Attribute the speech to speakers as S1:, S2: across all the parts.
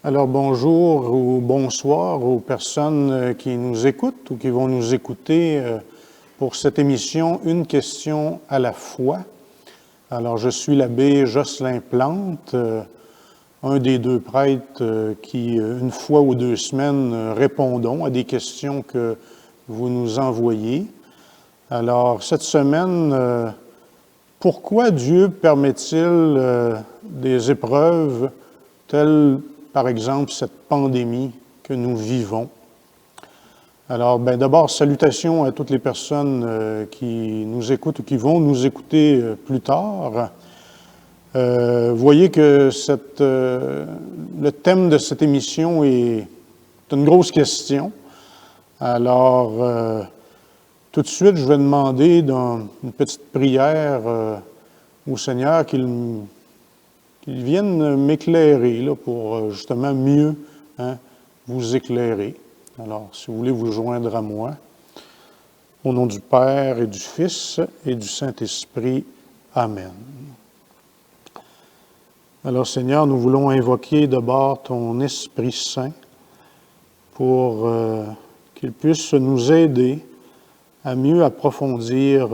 S1: Alors bonjour ou bonsoir aux personnes qui nous écoutent ou qui vont nous écouter pour cette émission « Une question à la fois ». Alors je suis l'abbé Jocelyn Plante, un des deux prêtres qui, une fois ou 2 semaines, répondons à des questions que vous nous envoyez. Alors cette semaine, pourquoi Dieu permet-il des épreuves telles par exemple, cette pandémie que nous vivons? Alors, d'abord, salutations à toutes les personnes qui nous écoutent ou qui vont nous écouter plus tard. Voyez que le thème de cette émission est une grosse question. Alors, tout de suite, je vais demander dans une petite prière au Seigneur qu'il vienne m'éclairer là, pour justement mieux vous éclairer. Alors, si vous voulez vous joindre à moi, au nom du Père et du Fils et du Saint-Esprit. Amen. Alors, Seigneur, nous voulons invoquer d'abord ton Esprit Saint pour qu'il puisse nous aider à mieux approfondir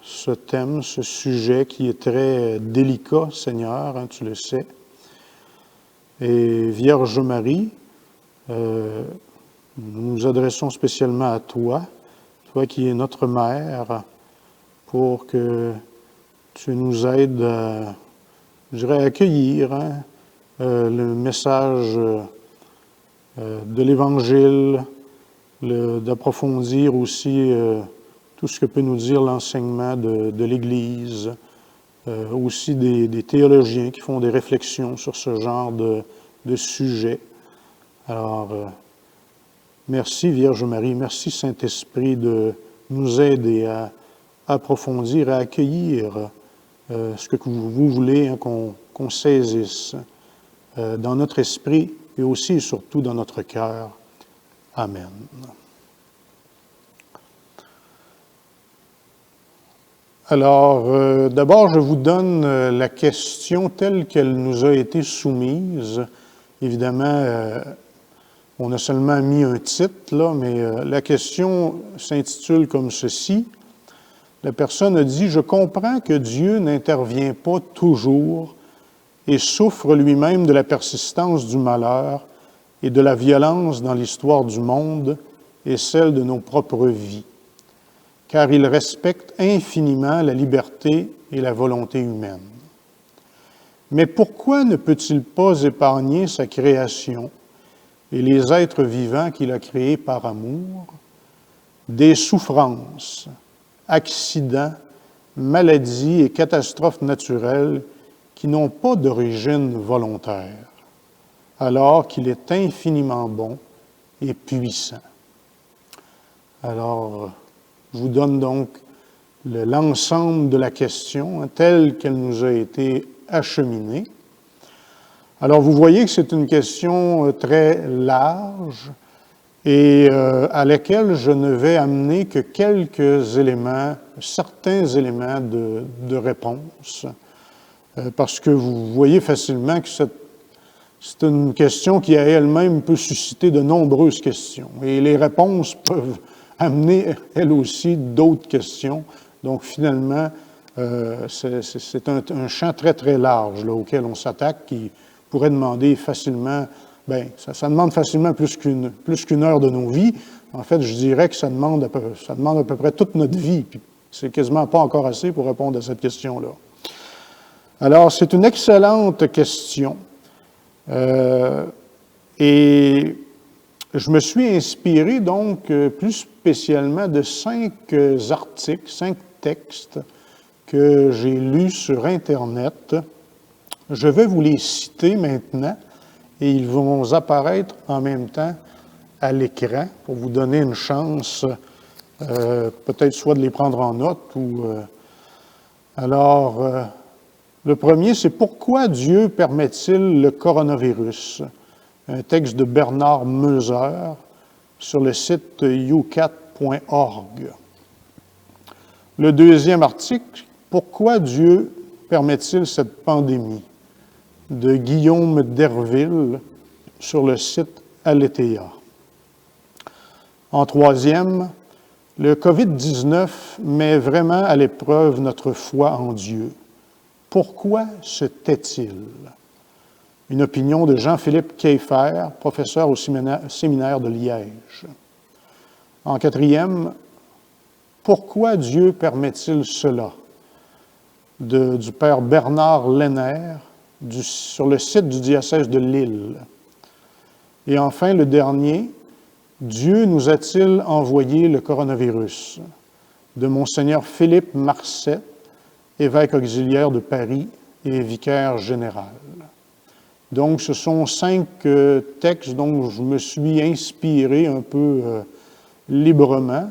S1: ce thème, ce sujet qui est très délicat, Seigneur, tu le sais. Et Vierge Marie, nous nous adressons spécialement à toi, toi qui es notre mère, pour que tu nous aides à, à accueillir le message de l'Évangile, d'approfondir aussi tout ce que peut nous dire l'enseignement de l'Église, aussi des théologiens qui font des réflexions sur ce genre de sujet. Alors, merci Vierge Marie, merci Saint-Esprit de nous aider à approfondir, à accueillir ce que vous voulez qu'on saisisse dans notre esprit et aussi et surtout dans notre cœur. Amen. Alors, d'abord, je vous donne la question telle qu'elle nous a été soumise. Évidemment, on a seulement mis un titre, là, mais la question s'intitule comme ceci. La personne a dit « Je comprends que Dieu n'intervient pas toujours et souffre lui-même de la persistance du malheur et de la violence dans l'histoire du monde et celle de nos propres vies. Car il respecte infiniment la liberté et la volonté humaine. Mais pourquoi ne peut-il pas épargner sa création et les êtres vivants qu'il a créés par amour des souffrances, accidents, maladies et catastrophes naturelles qui n'ont pas d'origine volontaire, alors qu'il est infiniment bon et puissant? » Alors, je vous donne donc l'ensemble de la question telle qu'elle nous a été acheminée. Alors, vous voyez que c'est une question très large et à laquelle je ne vais amener que quelques éléments, certains éléments de réponse, parce que vous voyez facilement que c'est une question qui, à elle-même, peut susciter de nombreuses questions. Et les réponses peuvent amener, elles aussi, d'autres questions. Donc, finalement, c'est un champ très, très large là, auquel on s'attaque, qui pourrait demander facilement, ça demande facilement plus qu'une heure de nos vies. En fait, je dirais que ça demande à peu près toute notre vie, puis c'est quasiment pas encore assez pour répondre à cette question-là. Alors, c'est une excellente question. Et je me suis inspiré donc plus spécialement de 5 articles, 5 textes que j'ai lus sur Internet. Je vais vous les citer maintenant et ils vont apparaître en même temps à l'écran pour vous donner une chance peut-être soit de les prendre en note ou... Alors, le premier, c'est « Pourquoi Dieu permet-il le coronavirus ?» Un texte de Bernard Meuser sur le site youcat.org. Le deuxième article, « Pourquoi Dieu permet-il cette pandémie ?» de Guillaume Derville sur le site Aletheia. En troisième, le COVID-19 met vraiment à l'épreuve notre foi en Dieu. Pourquoi se tait-il? Une opinion de Jean-Philippe Kieffer, professeur au séminaire de Liège. En quatrième, pourquoi Dieu permet-il cela? Du père Bernard Lenner, sur le site du diocèse de Lille. Et enfin, le dernier, Dieu nous a-t-il envoyé le coronavirus? De Monseigneur Philippe Marcet, évêque auxiliaire de Paris et vicaire général. Donc, ce sont 5 textes dont je me suis inspiré un peu librement.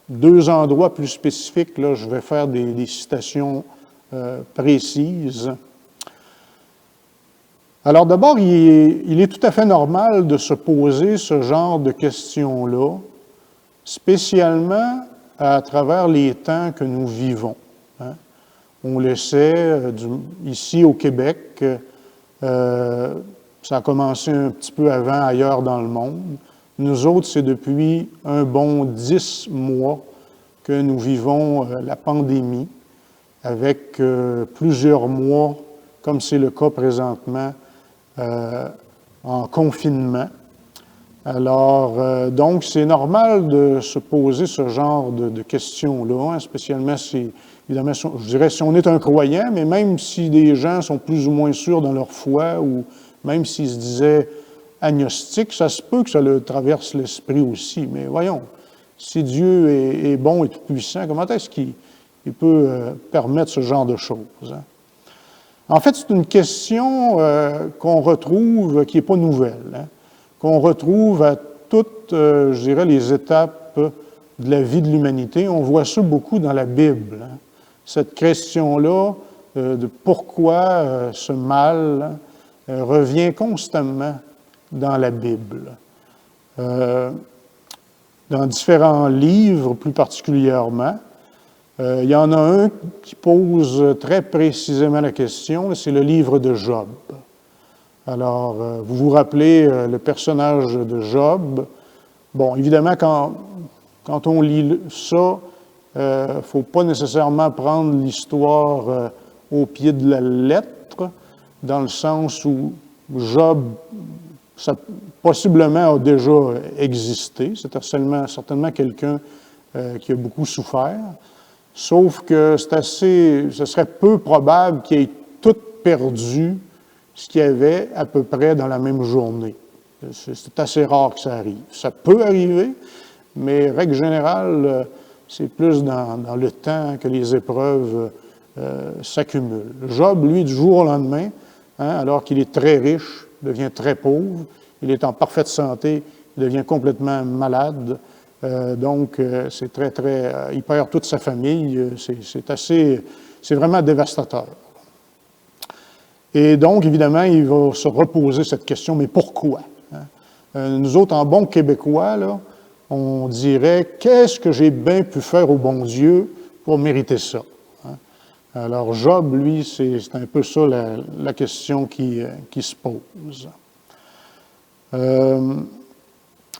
S1: 2 endroits plus spécifiques, là, je vais faire des citations précises. Alors d'abord, il est tout à fait normal de se poser ce genre de questions-là, spécialement à travers les temps que nous vivons. Hein. On le sait, ici au Québec, ça a commencé un petit peu avant ailleurs dans le monde. Nous autres, c'est depuis un bon 10 mois que nous vivons la pandémie, avec plusieurs mois, comme c'est le cas présentement, en confinement. Alors, donc, c'est normal de se poser ce genre de questions-là, hein, spécialement si, évidemment, je dirais si on est un croyant, mais même si des gens sont plus ou moins sûrs dans leur foi, ou même s'ils se disaient agnostiques, ça se peut que ça leur traverse l'esprit aussi. Mais voyons, si Dieu est bon et tout-puissant, comment est-ce qu'il peut permettre ce genre de choses? Hein? En fait, c'est une question qu'on retrouve, qui n'est pas nouvelle, hein, qu'on retrouve à toutes, je dirais, les étapes de la vie de l'humanité. On voit ça beaucoup dans la Bible. Hein. Cette question-là de pourquoi ce mal revient constamment dans la Bible. Dans différents livres, plus particulièrement, il y en a un qui pose très précisément la question, c'est le livre de Job. Alors, vous vous rappelez le personnage de Job. Bon, évidemment, quand on lit ça, il ne faut pas nécessairement prendre l'histoire au pied de la lettre, dans le sens où Job, ça possiblement a déjà existé. C'était certainement quelqu'un qui a beaucoup souffert. Sauf que ce serait peu probable qu'il ait tout perdu ce qu'il y avait à peu près dans la même journée. C'est assez rare que ça arrive. Ça peut arriver, mais règle générale, c'est plus dans le temps que les épreuves s'accumulent. Job, lui, du jour au lendemain, hein, alors qu'il est très riche, devient très pauvre, il est en parfaite santé, il devient complètement malade. Donc, c'est il perd toute sa famille, c'est vraiment dévastateur. Et donc, évidemment, il va se reposer cette question, mais pourquoi? Hein? Nous autres, en bon québécois, là, on dirait, qu'est-ce que j'ai bien pu faire au bon Dieu pour mériter ça? Hein? Alors, Job, lui, c'est un peu ça la question qui se pose.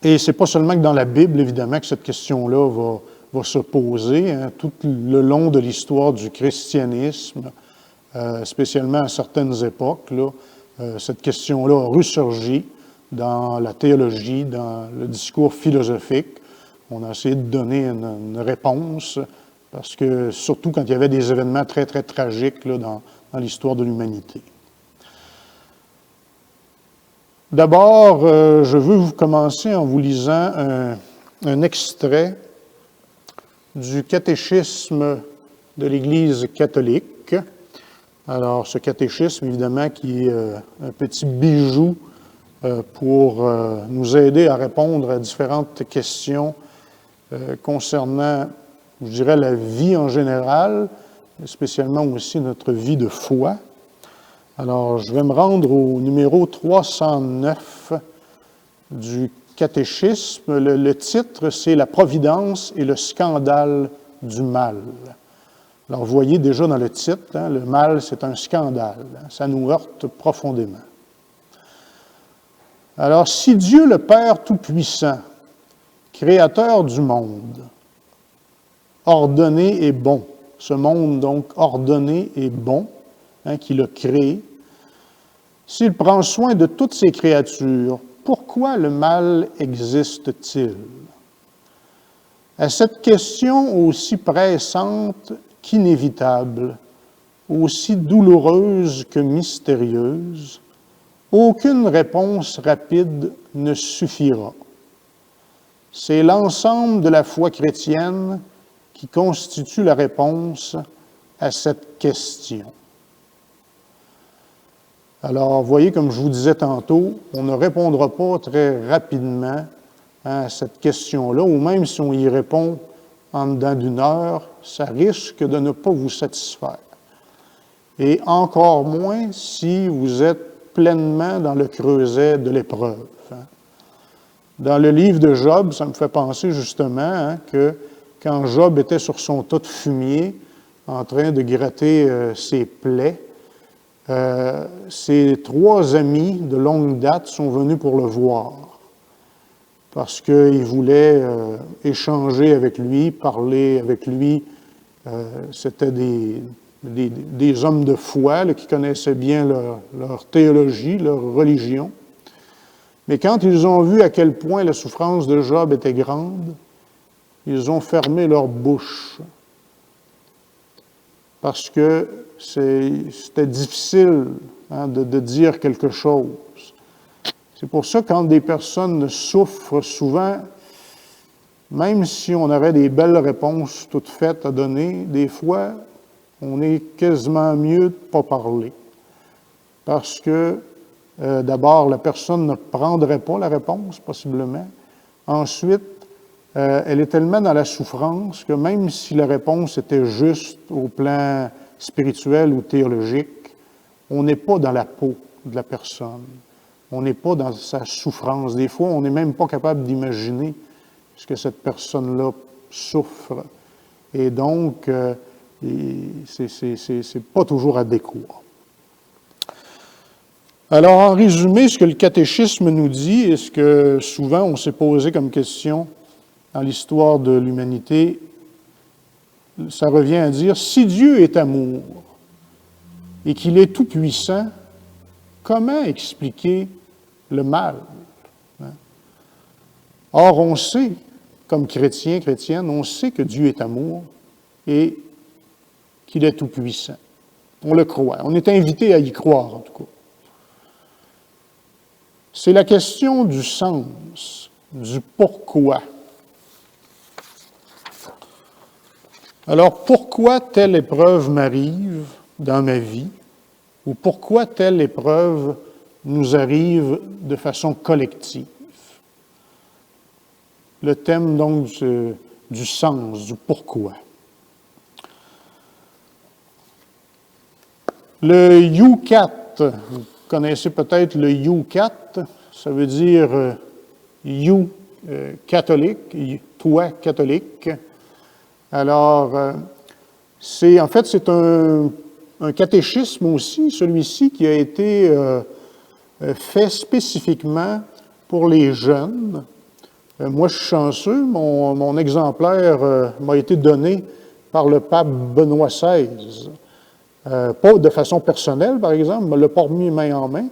S1: Et c'est pas seulement que dans la Bible, évidemment, que cette question-là va se poser. Hein, tout le long de l'histoire du christianisme, spécialement à certaines époques, là, cette question-là a ressurgi dans la théologie, dans le discours philosophique. On a essayé de donner une réponse, parce que surtout quand il y avait des événements très, très tragiques là, dans l'histoire de l'humanité. D'abord, je veux vous commencer en vous lisant un extrait du catéchisme de l'Église catholique. Alors, ce catéchisme, évidemment, qui est un petit bijou pour nous aider à répondre à différentes questions concernant, je dirais, la vie en général, spécialement aussi notre vie de foi. Alors, je vais me rendre au numéro 309 du catéchisme. Le titre, c'est « La providence et le scandale du mal ». Alors, vous voyez déjà dans le titre, hein, le mal, c'est un scandale. Ça nous heurte profondément. Alors, si Dieu le Père Tout-Puissant, Créateur du monde, ordonné et bon, ce monde donc ordonné et bon, qu'il a créé, s'il prend soin de toutes ses créatures, pourquoi le mal existe-t-il? À cette question aussi pressante qu'inévitable, aussi douloureuse que mystérieuse, aucune réponse rapide ne suffira. C'est l'ensemble de la foi chrétienne qui constitue la réponse à cette question. Alors, vous voyez, comme je vous disais tantôt, on ne répondra pas très rapidement à cette question-là, ou même si on y répond en dedans d'une heure, ça risque de ne pas vous satisfaire. Et encore moins si vous êtes pleinement dans le creuset de l'épreuve. Dans le livre de Job, ça me fait penser justement que quand Job était sur son tas de fumier, en train de gratter ses plaies, ses 3 amis de longue date sont venus pour le voir, parce qu'ils voulaient échanger avec lui, parler avec lui. C'était des hommes de foi là, qui connaissaient bien leur théologie, leur religion. Mais quand ils ont vu à quel point la souffrance de Job était grande, ils ont fermé leur bouche parce que c'était difficile de dire quelque chose. C'est pour ça que quand des personnes souffrent souvent, même si on aurait des belles réponses toutes faites à donner, des fois, on est quasiment mieux de ne pas parler. Parce que, d'abord, la personne ne prendrait pas la réponse, possiblement. Ensuite, elle est tellement dans la souffrance que même si la réponse était juste au plan spirituel ou théologique, on n'est pas dans la peau de la personne. On n'est pas dans sa souffrance. Des fois, on n'est même pas capable d'imaginer ce que cette personne-là souffre. Et donc, c'est pas toujours adéquat. Alors, en résumé, ce que le catéchisme nous dit, et ce que souvent on s'est posé comme question dans l'histoire de l'humanité, ça revient à dire, si Dieu est amour et qu'il est tout-puissant, comment expliquer le mal? Or, on sait, comme chrétiens, chrétiennes, on sait que Dieu est amour et qu'il est tout-puissant. On le croit. On est invité à y croire, en tout cas. C'est la question du sens, du pourquoi. Alors, pourquoi telle épreuve m'arrive dans ma vie, ou pourquoi telle épreuve nous arrive de façon collective? Le thème, donc, du sens, du pourquoi. Le UCAT, vous connaissez peut-être le UCAT, ça veut dire You catholique, toi catholique. Alors, c'est un catéchisme aussi, celui-ci, qui a été fait spécifiquement pour les jeunes. Moi, je suis chanceux, mon exemplaire m'a été donné par le pape Benoît XVI. Pas de façon personnelle, par exemple, il ne me l'a pas remis main en main,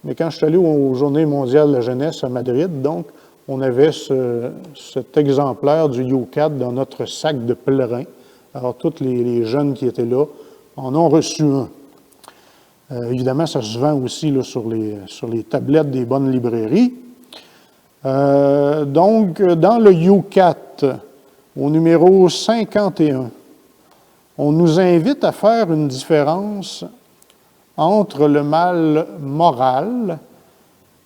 S1: mais quand je suis allé aux Journées mondiales de la jeunesse à Madrid, donc, on avait cet exemplaire du UCAT dans notre sac de pèlerin. Alors, tous les jeunes qui étaient là en ont reçu un. Évidemment, ça se vend aussi là, sur les tablettes des bonnes librairies. Donc, dans le UCAT, au numéro 51, on nous invite à faire une différence entre le mal moral,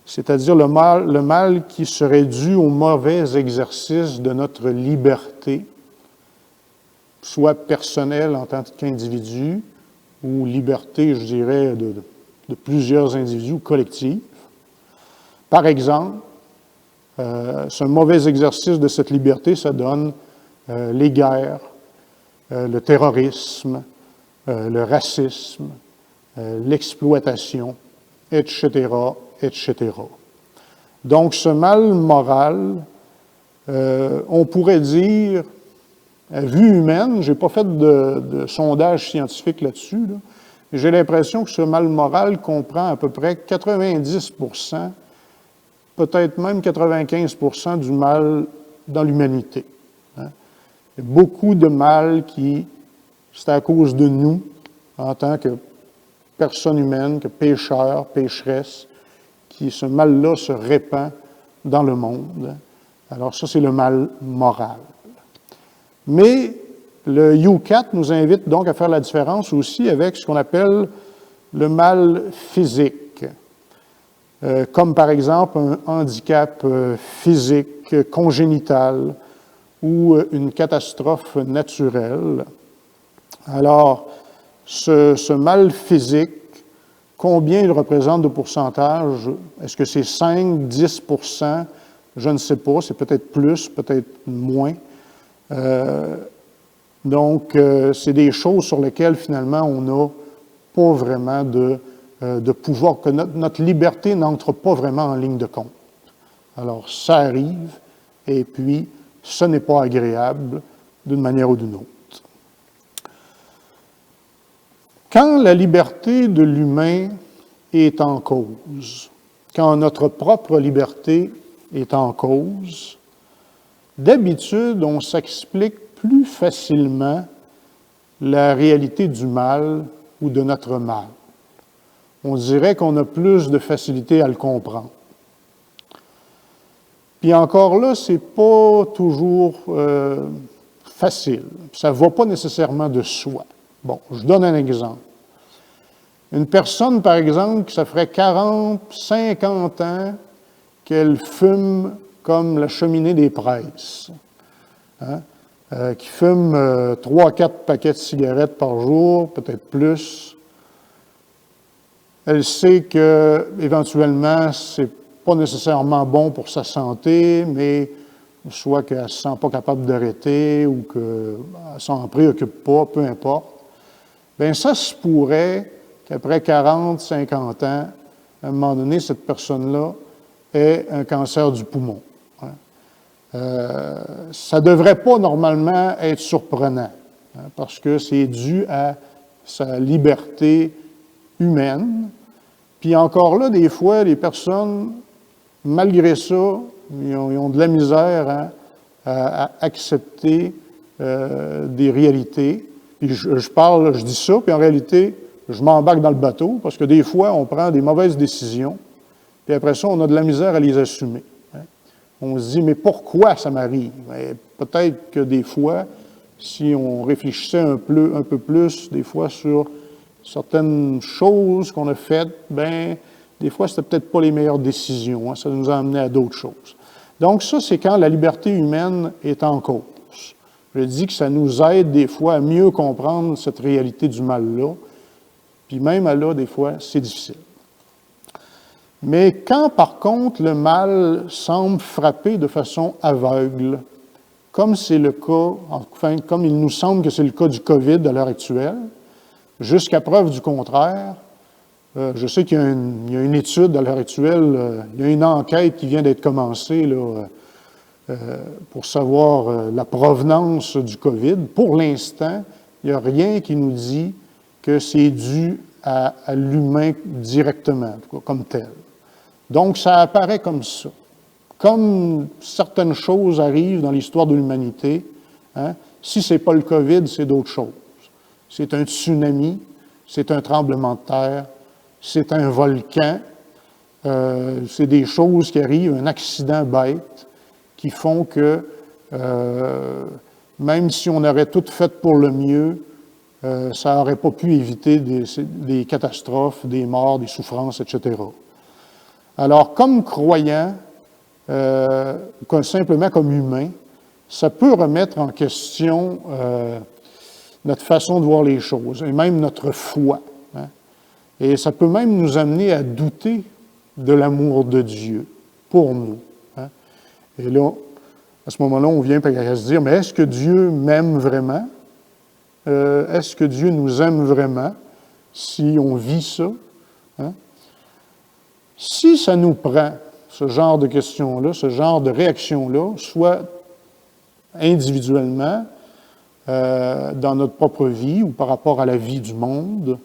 S1: c'est-à-dire le mal qui serait dû au mauvais exercice de notre liberté, soit personnelle en tant qu'individu, ou liberté, je dirais, de plusieurs individus, collectifs. Par exemple, ce mauvais exercice de cette liberté, ça donne les guerres, le terrorisme, le racisme, l'exploitation, etc., etc. Donc, ce mal moral, on pourrait dire, à vue humaine, je n'ai pas fait de sondage scientifique là-dessus, là, j'ai l'impression que ce mal moral comprend à peu près 90%, peut-être même 95% du mal dans l'humanité. Hein. Il y a beaucoup de mal qui, c'est à cause de nous, en tant que personnes humaines, que pécheurs, pécheresses, qui ce mal-là se répand dans le monde. Alors ça, c'est le mal moral. Mais le U4 nous invite donc à faire la différence aussi avec ce qu'on appelle le mal physique, comme par exemple un handicap physique congénital ou une catastrophe naturelle. Alors, ce mal physique, combien il représente de pourcentage? Est-ce que c'est 5, 10%? Je ne sais pas, c'est peut-être plus, peut-être moins. Donc, c'est des choses sur lesquelles, finalement, on n'a pas vraiment de pouvoir, que notre liberté n'entre pas vraiment en ligne de compte. Alors, ça arrive, et puis, ce n'est pas agréable d'une manière ou d'une autre. Quand la liberté de l'humain est en cause, quand notre propre liberté est en cause, d'habitude, on s'explique plus facilement la réalité du mal ou de notre mal. On dirait qu'on a plus de facilité à le comprendre. Puis encore là, c'est pas toujours facile. Ça ne va pas nécessairement de soi. Bon, je donne un exemple. Une personne, par exemple, ça ferait 40, 50 ans qu'elle fume comme la cheminée des presses, hein? Qui fume 3-4 paquets de cigarettes par jour, peut-être plus. Elle sait que éventuellement, c'est pas nécessairement bon pour sa santé, mais soit qu'elle ne se sent pas capable d'arrêter ou qu'elle ne s'en préoccupe pas, peu importe. Bien, ça se pourrait qu'après 40, 50 ans, à un moment donné, cette personne-là ait un cancer du poumon. Ça ne devrait pas normalement être surprenant, hein, parce que c'est dû à sa liberté humaine. Puis encore là, des fois, les personnes, malgré ça, ils ont de la misère à accepter des réalités. Puis je dis ça, puis en réalité, je m'embarque dans le bateau, parce que des fois, on prend des mauvaises décisions, puis après ça, on a de la misère à les assumer. On se dit, mais pourquoi ça m'arrive? Peut-être que des fois, si on réfléchissait un peu plus, des fois, sur certaines choses qu'on a faites, bien, des fois, c'était peut-être pas les meilleures décisions. Hein, ça nous a amené à d'autres choses. Donc, ça, c'est quand la liberté humaine est en cause. Je dis que ça nous aide des fois à mieux comprendre cette réalité du mal-là, puis même à là, des fois, c'est difficile. Mais quand, par contre, le mal semble frapper de façon aveugle, comme c'est le cas, enfin, comme il nous semble que c'est le cas du COVID à l'heure actuelle, jusqu'à preuve du contraire, je sais qu'il y a une étude à l'heure actuelle, il y a une enquête qui vient d'être commencée là, pour savoir la provenance du COVID. Pour l'instant, il n'y a rien qui nous dit que c'est dû à l'humain directement, comme tel. Donc, ça apparaît comme ça. Comme certaines choses arrivent dans l'histoire de l'humanité, hein, si ce n'est pas le COVID, c'est d'autres choses. C'est un tsunami, c'est un tremblement de terre, c'est un volcan, c'est des choses qui arrivent, un accident bête, qui font que même si on aurait tout fait pour le mieux, ça n'aurait pas pu éviter des catastrophes, des morts, des souffrances, etc. Alors, comme croyant, simplement comme humain, ça peut remettre en question notre façon de voir les choses, et même notre foi. Hein? Et ça peut même nous amener à douter de l'amour de Dieu pour nous. Hein? Et là, à ce moment-là, on vient à se dire, mais est-ce que Dieu m'aime vraiment? Est-ce que Dieu nous aime vraiment si on vit ça? Hein? Si ça nous prend, ce genre de questions-là, ce genre de réactions-là, soit individuellement, dans notre propre vie ou par rapport à la vie du monde.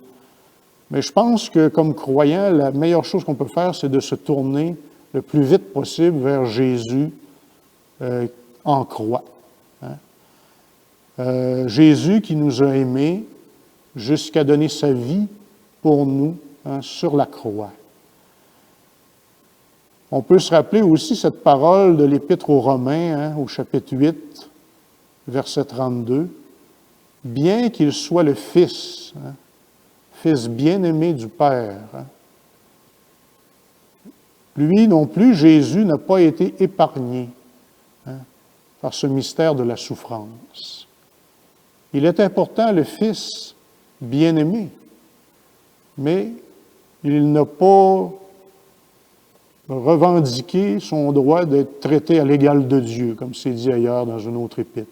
S1: Mais je pense que comme croyant, la meilleure chose qu'on peut faire, c'est de se tourner le plus vite possible vers Jésus en croix. Jésus qui nous a aimés jusqu'à donner sa vie pour nous sur la croix. On peut se rappeler aussi cette parole de l'Épître aux Romains, au chapitre 8, verset 32. « Bien qu'il soit le Fils, Fils bien-aimé du Père, lui non plus, Jésus, n'a pas été épargné par ce mystère de la souffrance. Il est important, le Fils bien-aimé, mais il n'a pas revendiqué son droit d'être traité à l'égal de Dieu, comme c'est dit ailleurs dans une autre épître.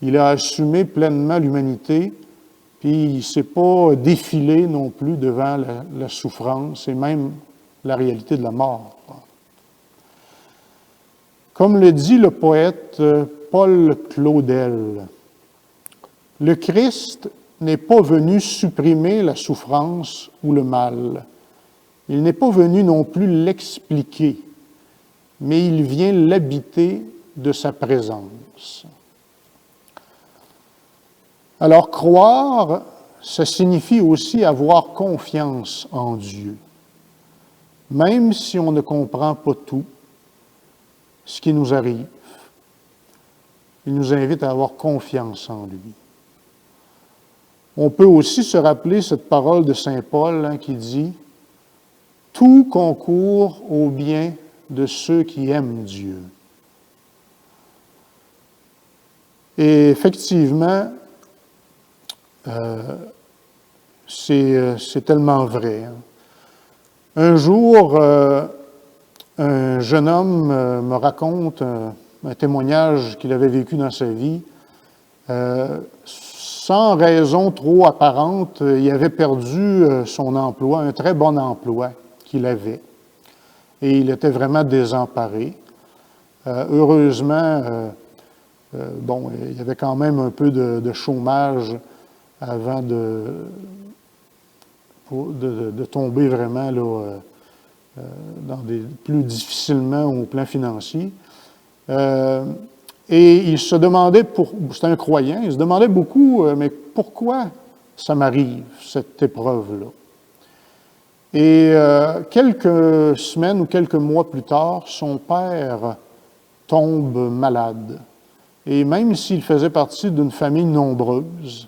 S1: Il a assumé pleinement l'humanité, puis il ne s'est pas défilé non plus devant la souffrance et même la réalité de la mort. Comme le dit le poète Paul Claudel, le Christ n'est pas venu supprimer la souffrance ou le mal. Il n'est pas venu non plus l'expliquer, mais il vient l'habiter de sa présence. Alors, croire, ça signifie aussi avoir confiance en Dieu. Même si on ne comprend pas tout ce qui nous arrive, il nous invite à avoir confiance en lui. On peut aussi se rappeler cette parole de saint Paul qui dit « Tout concourt au bien de ceux qui aiment Dieu ». Et effectivement, c'est tellement vrai. Un jour, un jeune homme me raconte un témoignage qu'il avait vécu dans sa vie. Sans raison trop apparente, il avait perdu son emploi, un très bon emploi qu'il avait. Et il était vraiment désemparé. Heureusement, il y avait quand même un peu de chômage avant de tomber vraiment là, plus difficilement au plan financier. Et il se demandait, c'était un croyant, il se demandait beaucoup, mais pourquoi ça m'arrive, cette épreuve-là? Et quelques semaines ou quelques mois plus tard, son père tombe malade. Et même s'il faisait partie d'une famille nombreuse,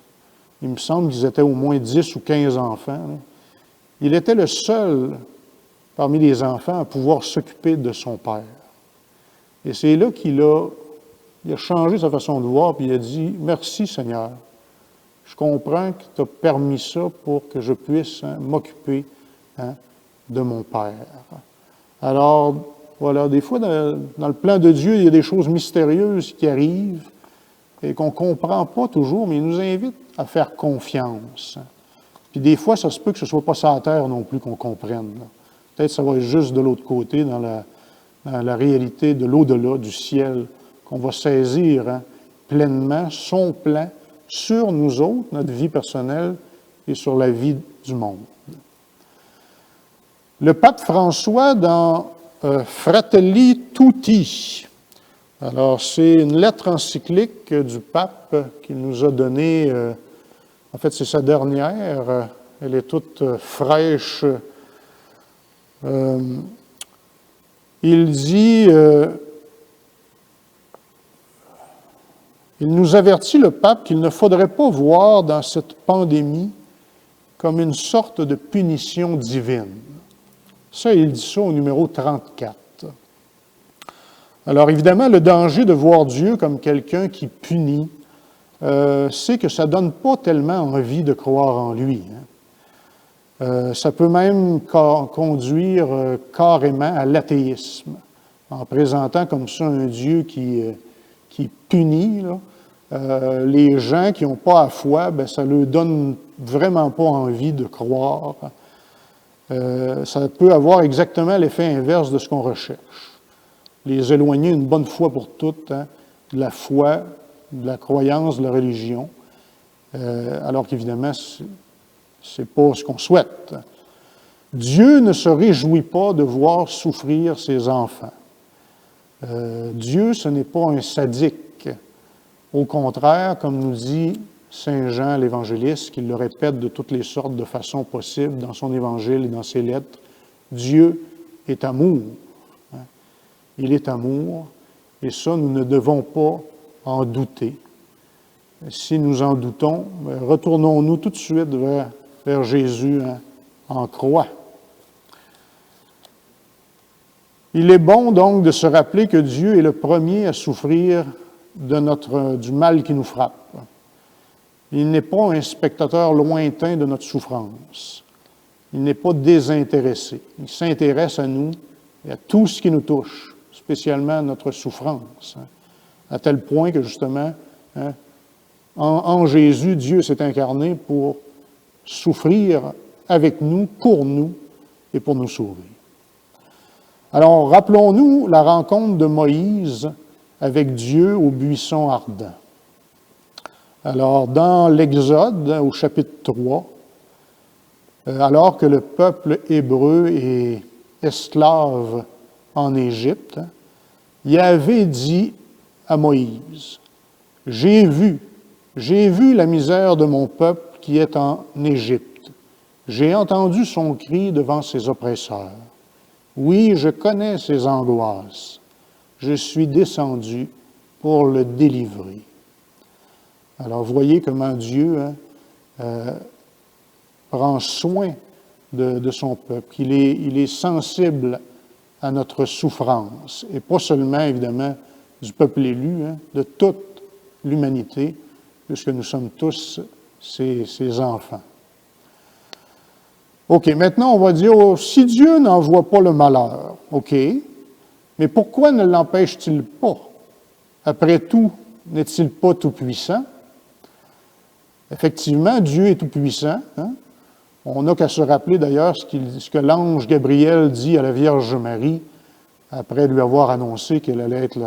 S1: il me semble qu'ils étaient au moins 10 ou 15 enfants, là, il était le seul parmi les enfants à pouvoir s'occuper de son père. Et c'est là qu'il a changé sa façon de voir, puis il a dit « Merci Seigneur, je comprends que tu as permis ça pour que je puisse m'occuper de mon père. » Alors, voilà, des fois, dans le plan de Dieu, il y a des choses mystérieuses qui arrivent et qu'on ne comprend pas toujours, mais il nous invite à faire confiance. Puis des fois, ça se peut que ce ne soit pas sur la terre non plus qu'on comprenne. Peut-être que ça va être juste de l'autre côté, dans la réalité de l'au-delà, du ciel, qu'on va saisir pleinement son plan sur nous autres, notre vie personnelle et sur la vie du monde. Le pape François, dans Fratelli Tutti, alors c'est une lettre encyclique du pape qu'il nous a donnée, en fait c'est sa dernière, elle est toute fraîche. Il dit, il nous avertit, le pape, qu'il ne faudrait pas voir dans cette pandémie comme une sorte de punition divine. Ça, il dit ça au numéro 34. Alors évidemment, le danger de voir Dieu comme quelqu'un qui punit, c'est que ça ne donne pas tellement envie de croire en lui. Ça peut même conduire carrément à l'athéisme, en présentant comme ça un Dieu qui punit. Les gens qui n'ont pas la foi, ça ne leur donne vraiment pas envie de croire. ça peut avoir exactement l'effet inverse de ce qu'on recherche. Les éloigner une bonne fois pour toutes de la foi, de la croyance, de la religion, alors qu'évidemment, ce n'est pas ce qu'on souhaite. Dieu ne se réjouit pas de voir souffrir ses enfants. Dieu, ce n'est pas un sadique. Au contraire, comme nous dit Saint Jean l'Évangéliste, qui le répète de toutes les sortes de façons possibles dans son Évangile et dans ses lettres, Dieu est amour. Il est amour, et ça, nous ne devons pas en douter. Si nous en doutons, retournons-nous tout de suite vers Jésus en croix. Il est bon donc de se rappeler que Dieu est le premier à souffrir du mal qui nous frappe. Il n'est pas un spectateur lointain de notre souffrance. Il n'est pas désintéressé. Il s'intéresse à nous et à tout ce qui nous touche, spécialement notre souffrance, à tel point que justement, en Jésus, Dieu s'est incarné pour souffrir avec nous, pour nous et pour nous sauver. Alors, rappelons-nous la rencontre de Moïse avec Dieu au buisson ardent. Alors, dans l'Exode, au chapitre 3, alors que le peuple hébreu est esclave en Égypte, Yahvé dit à Moïse, « J'ai vu la misère de mon peuple qui est en Égypte. J'ai entendu son cri devant ses oppresseurs. Oui, je connais ses angoisses. Je suis descendu pour le délivrer. » Alors, voyez comment Dieu prend soin de son peuple. Il est sensible à notre souffrance, et pas seulement, évidemment, du peuple élu, de toute l'humanité, puisque nous sommes tous ses enfants. OK, maintenant on va dire, si Dieu n'envoie pas le malheur, OK, mais pourquoi ne l'empêche-t-il pas? Après tout, n'est-il pas tout-puissant? Effectivement, Dieu est tout-puissant. On n'a qu'à se rappeler d'ailleurs ce que l'ange Gabriel dit à la Vierge Marie après lui avoir annoncé qu'elle allait être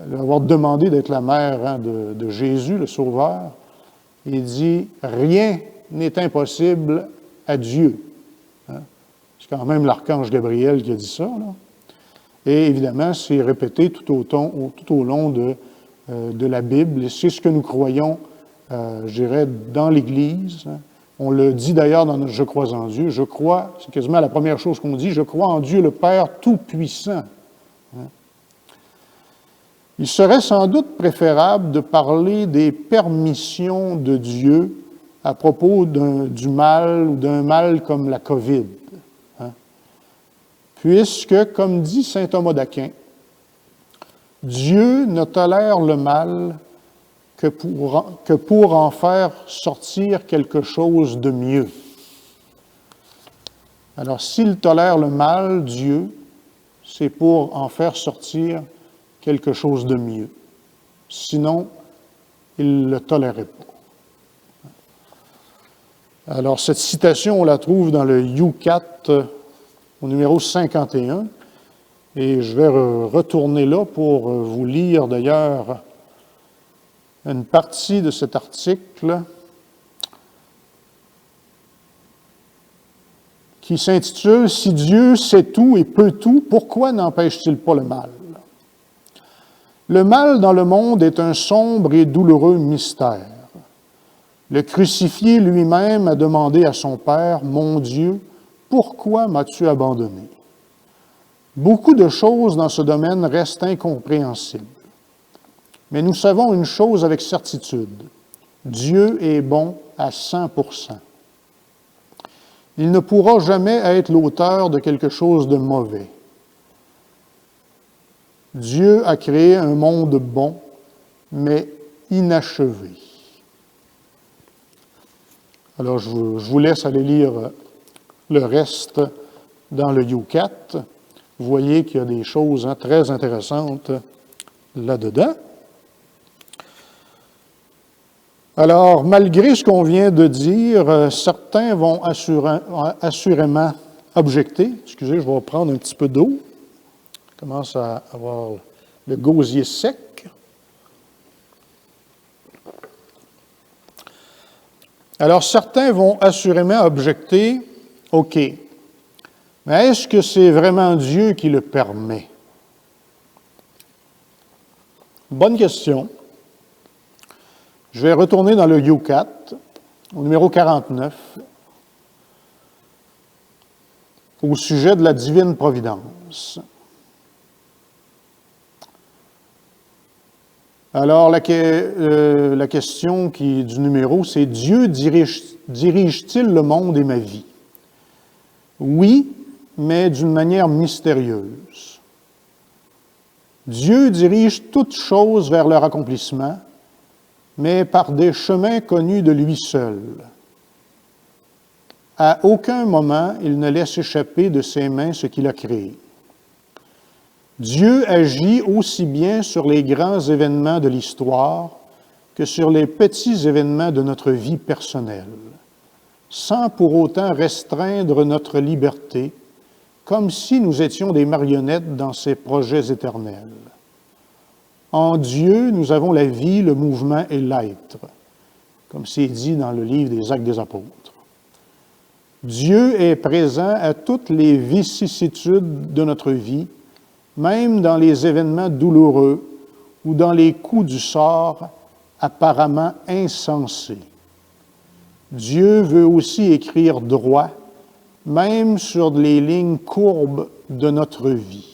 S1: lui avoir demandé d'être la mère de Jésus, le Sauveur. Il dit « Rien n'est impossible à Dieu ». C'est quand même l'archange Gabriel qui a dit ça, là. Et évidemment, c'est répété tout au long de la Bible. Et c'est ce que nous croyons, je dirais, dans l'Église. On le dit d'ailleurs dans notre « Je crois en Dieu ». Je crois, c'est quasiment la première chose qu'on dit, « Je crois en Dieu le Père Tout-Puissant ». Il serait sans doute préférable de parler des permissions de Dieu à propos du mal ou d'un mal comme la COVID. Puisque, comme dit saint Thomas d'Aquin, Dieu ne tolère le mal que pour en faire sortir quelque chose de mieux. Alors, s'il tolère le mal, Dieu, c'est pour en faire sortir quelque chose de mieux. Sinon, il ne le tolérait pas. Alors, cette citation, on la trouve dans le U4 au numéro 51, et je vais retourner là pour vous lire d'ailleurs une partie de cet article qui s'intitule « Si Dieu sait tout et peut tout, pourquoi n'empêche-t-il pas le mal? » Le mal dans le monde est un sombre et douloureux mystère. Le crucifié lui-même a demandé à son Père, « Mon Dieu, pourquoi m'as-tu abandonné? » Beaucoup de choses dans ce domaine restent incompréhensibles. Mais nous savons une chose avec certitude. Dieu est bon à 100%. Il ne pourra jamais être l'auteur de quelque chose de mauvais. Dieu a créé un monde bon, mais inachevé. Alors, je vous laisse aller lire le reste dans le U4. Vous voyez qu'il y a des choses très intéressantes là-dedans. Alors, malgré ce qu'on vient de dire, certains vont assurément objecter. Excusez, je vais prendre un petit peu d'eau. Je commence à avoir le gosier sec. Alors, certains vont assurément objecter, OK, mais est-ce que c'est vraiment Dieu qui le permet? Bonne question. Je vais retourner dans le U4, au numéro 49, au sujet de la divine providence. Alors, la question du numéro, c'est « Dieu dirige-t-il le monde et ma vie? » Oui, mais d'une manière mystérieuse. Dieu dirige toutes choses vers leur accomplissement, mais par des chemins connus de lui seul. À aucun moment, il ne laisse échapper de ses mains ce qu'il a créé. Dieu agit aussi bien sur les grands événements de l'histoire que sur les petits événements de notre vie personnelle, sans pour autant restreindre notre liberté, comme si nous étions des marionnettes dans ses projets éternels. En Dieu, nous avons la vie, le mouvement et l'être, comme c'est dit dans le livre des Actes des Apôtres. Dieu est présent à toutes les vicissitudes de notre vie, même dans les événements douloureux ou dans les coups du sort apparemment insensés. Dieu veut aussi écrire droit, même sur les lignes courbes de notre vie.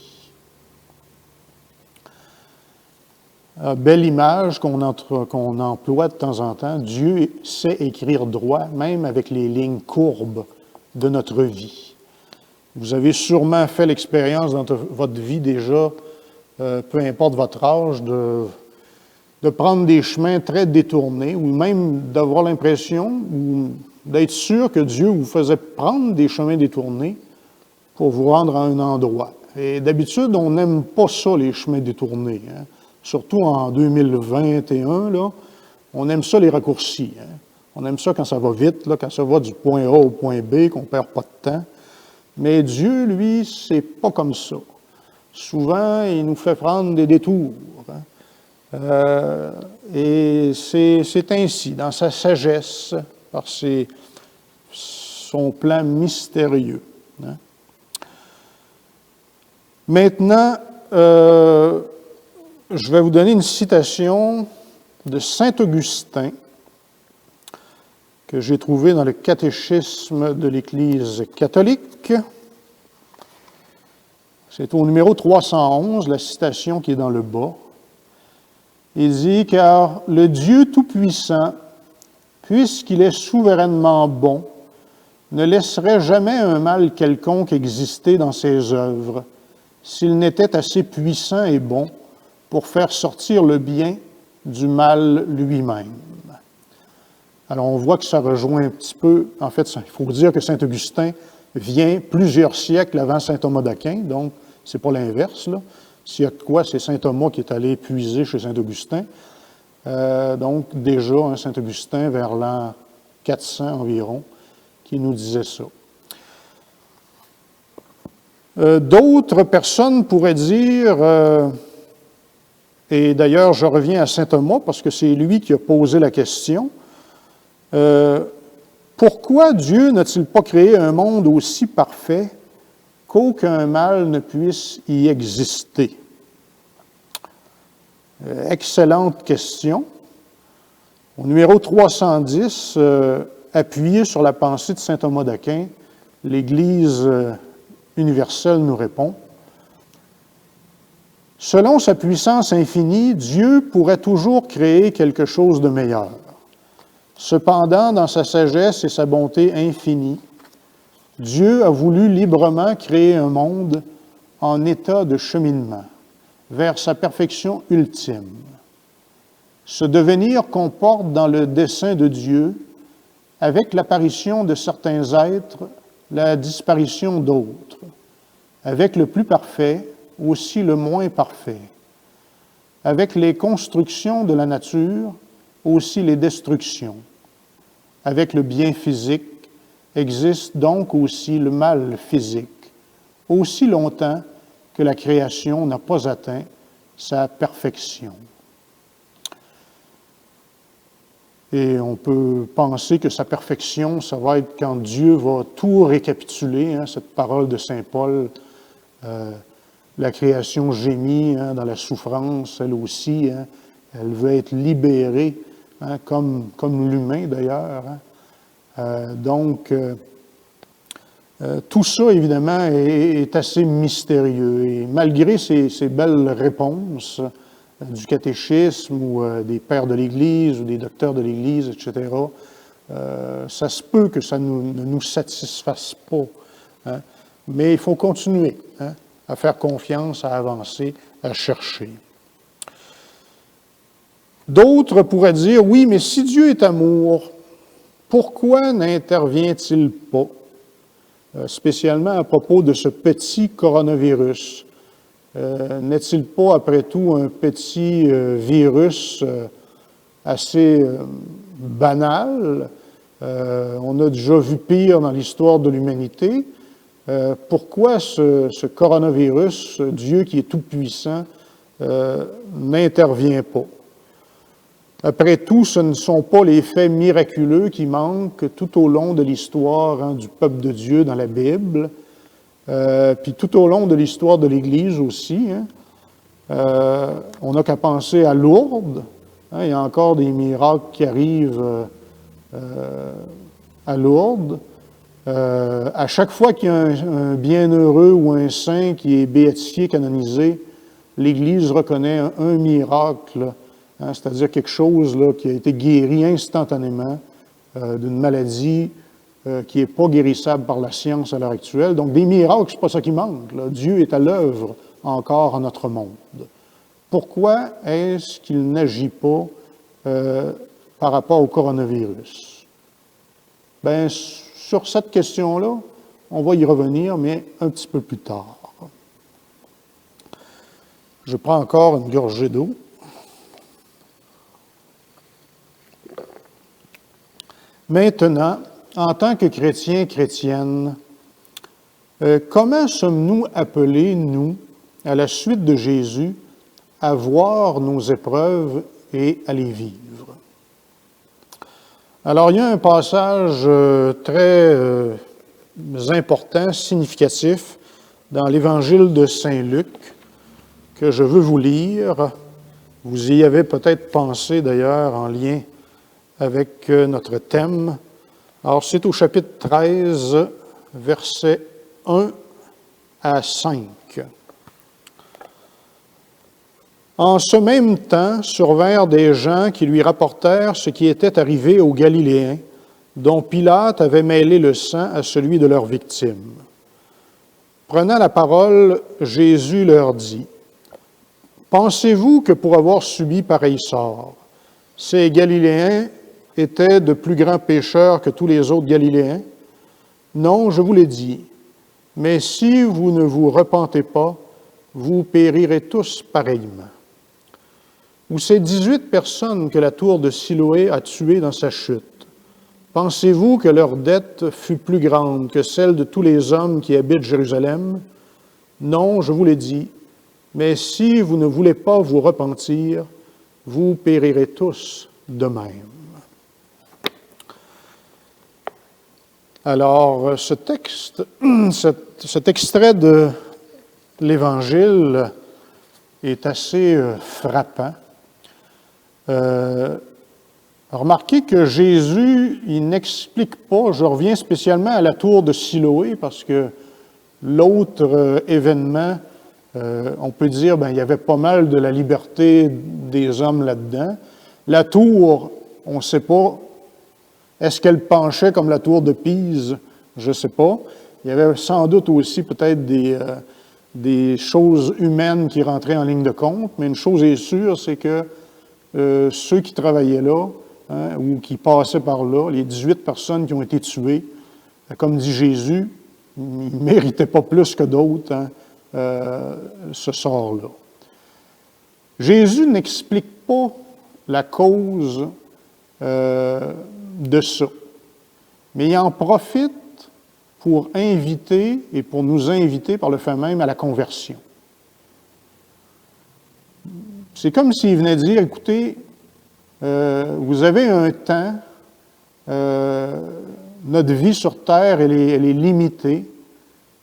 S1: Belle image qu'on emploie de temps en temps. Dieu sait écrire droit, même avec les lignes courbes de notre vie. Vous avez sûrement fait l'expérience dans votre vie déjà, peu importe votre âge, de prendre des chemins très détournés, ou même d'avoir l'impression, ou d'être sûr que Dieu vous faisait prendre des chemins détournés pour vous rendre à un endroit. Et d'habitude, on n'aime pas ça, les chemins détournés. Hein? Surtout en 2021, là, on aime ça les raccourcis. Hein? On aime ça quand ça va vite, là, quand ça va du point A au point B, qu'on ne perd pas de temps. Mais Dieu, lui, c'est pas comme ça. Souvent, il nous fait prendre des détours. Hein? Et c'est ainsi, dans sa sagesse, par son plan mystérieux. Hein? Maintenant, je vais vous donner une citation de saint Augustin que j'ai trouvée dans le catéchisme de l'Église catholique. C'est au numéro 311, la citation qui est dans le bas. Il dit « Car le Dieu Tout-Puissant, puisqu'il est souverainement bon, ne laisserait jamais un mal quelconque exister dans ses œuvres, s'il n'était assez puissant et bon pour faire sortir le bien du mal lui-même. » Alors, on voit que ça rejoint un petit peu, en fait, il faut dire que saint Augustin vient plusieurs siècles avant saint Thomas d'Aquin, donc c'est pas l'inverse, là. S'il y a de quoi, c'est saint Thomas qui est allé puiser chez saint Augustin. Donc, déjà, saint Augustin, vers l'an 400 environ, qui nous disait ça. D'autres personnes pourraient dire, et d'ailleurs, je reviens à saint Thomas, parce que c'est lui qui a posé la question, pourquoi Dieu n'a-t-il pas créé un monde aussi parfait qu'aucun mal ne puisse y exister? Excellente question. Au numéro 310, appuyé sur la pensée de saint Thomas d'Aquin, l'Église universelle nous répond: « Selon sa puissance infinie, Dieu pourrait toujours créer quelque chose de meilleur. Cependant, dans sa sagesse et sa bonté infinie, Dieu a voulu librement créer un monde en état de cheminement vers sa perfection ultime. Ce devenir comporte dans le dessein de Dieu, avec l'apparition de certains êtres, la disparition d'autres, avec le plus parfait, aussi le moins parfait, avec les constructions de la nature, aussi les destructions. Avec le bien physique existe donc aussi le mal physique, aussi longtemps que la création n'a pas atteint sa perfection. Et on peut penser que sa perfection, ça va être quand Dieu va tout récapituler, cette parole de saint Paul, la création gémit dans la souffrance, elle aussi, elle veut être libérée, comme l'humain d'ailleurs. Donc, tout ça, évidemment, est assez mystérieux. Et malgré ces belles réponses du catéchisme ou des pères de l'Église ou des docteurs de l'Église, etc., ça se peut que ça ne nous satisfasse pas. Mais il faut continuer à faire confiance, à avancer, à chercher. D'autres pourraient dire, oui, mais si Dieu est amour, pourquoi n'intervient-il pas, spécialement à propos de ce petit coronavirus? N'est-il pas, après tout, un petit virus assez banal? On a déjà vu pire dans l'histoire de l'humanité. Pourquoi ce coronavirus, Dieu qui est tout-puissant, n'intervient pas? Après tout, ce ne sont pas les faits miraculeux qui manquent tout au long de l'histoire du peuple de Dieu dans la Bible, puis tout au long de l'histoire de l'Église aussi. On n'a qu'à penser à Lourdes. Il y a encore des miracles qui arrivent à Lourdes. À chaque fois qu'il y a un bienheureux ou un saint qui est béatifié, canonisé, l'Église reconnaît un miracle, c'est-à-dire quelque chose qui a été guéri instantanément d'une maladie qui n'est pas guérissable par la science à l'heure actuelle. Donc, des miracles, ce n'est pas ça qui manque. Dieu est à l'œuvre encore en notre monde. Pourquoi est-ce qu'il n'agit pas par rapport au coronavirus? Bien, sur cette question-là, on va y revenir, mais un petit peu plus tard. Je prends encore une gorgée d'eau. Maintenant, en tant que chrétiens, chrétiennes, comment sommes-nous appelés, nous, à la suite de Jésus, à voir nos épreuves et à les vivre? Alors, il y a un passage très important, significatif, dans l'Évangile de Saint Luc, que je veux vous lire. Vous y avez peut-être pensé, d'ailleurs, en lien avec notre thème. Alors, c'est au chapitre 13, versets 1 à 5. En ce même temps, survinrent des gens qui lui rapportèrent ce qui était arrivé aux Galiléens, dont Pilate avait mêlé le sang à celui de leurs victimes. Prenant la parole, Jésus leur dit, « Pensez-vous que pour avoir subi pareil sort, ces Galiléens étaient de plus grands pécheurs que tous les autres Galiléens? Non, je vous l'ai dit, mais si vous ne vous repentez pas, vous périrez tous pareillement. Ou ces 18 personnes que la tour de Siloé a tuées dans sa chute, pensez-vous que leur dette fut plus grande que celle de tous les hommes qui habitent Jérusalem? Non, je vous l'ai dit, mais si vous ne voulez pas vous repentir, vous périrez tous de même. » Alors, ce texte, cet extrait de l'Évangile est assez frappant. Remarquez que Jésus, il n'explique pas, je reviens spécialement à la tour de Siloé, parce que l'autre événement, on peut dire, il y avait pas mal de la liberté des hommes là-dedans. La tour, on ne sait pas, est-ce qu'elle penchait comme la tour de Pise? Je ne sais pas. Il y avait sans doute aussi peut-être des choses humaines qui rentraient en ligne de compte, mais une chose est sûre, c'est que ceux qui travaillaient là, ou qui passaient par là, les 18 personnes qui ont été tuées, comme dit Jésus, ils ne méritaient pas plus que d'autres ce sort-là. Jésus n'explique pas la cause de ça. Mais il en profite pour inviter et pour nous inviter par le fait même à la conversion. C'est comme s'il venait dire, écoutez, vous avez un temps, notre vie sur Terre, elle est limitée.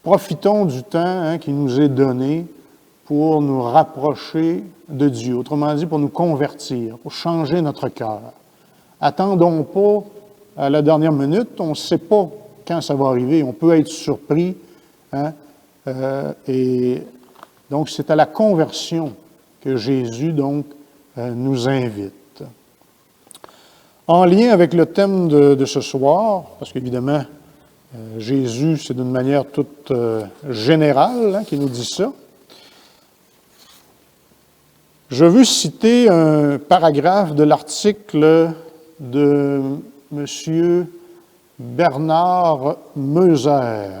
S1: Profitons du temps qui nous est donné pour nous rapprocher de Dieu, autrement dit, pour nous convertir, pour changer notre cœur. Attendons pas à la dernière minute, on ne sait pas quand ça va arriver, on peut être surpris. Et donc, c'est à la conversion que Jésus, donc, nous invite. En lien avec le thème de ce soir, parce qu'évidemment, Jésus, c'est d'une manière toute générale qu'il nous dit ça, je veux citer un paragraphe de l'article de M. Bernard Meuser.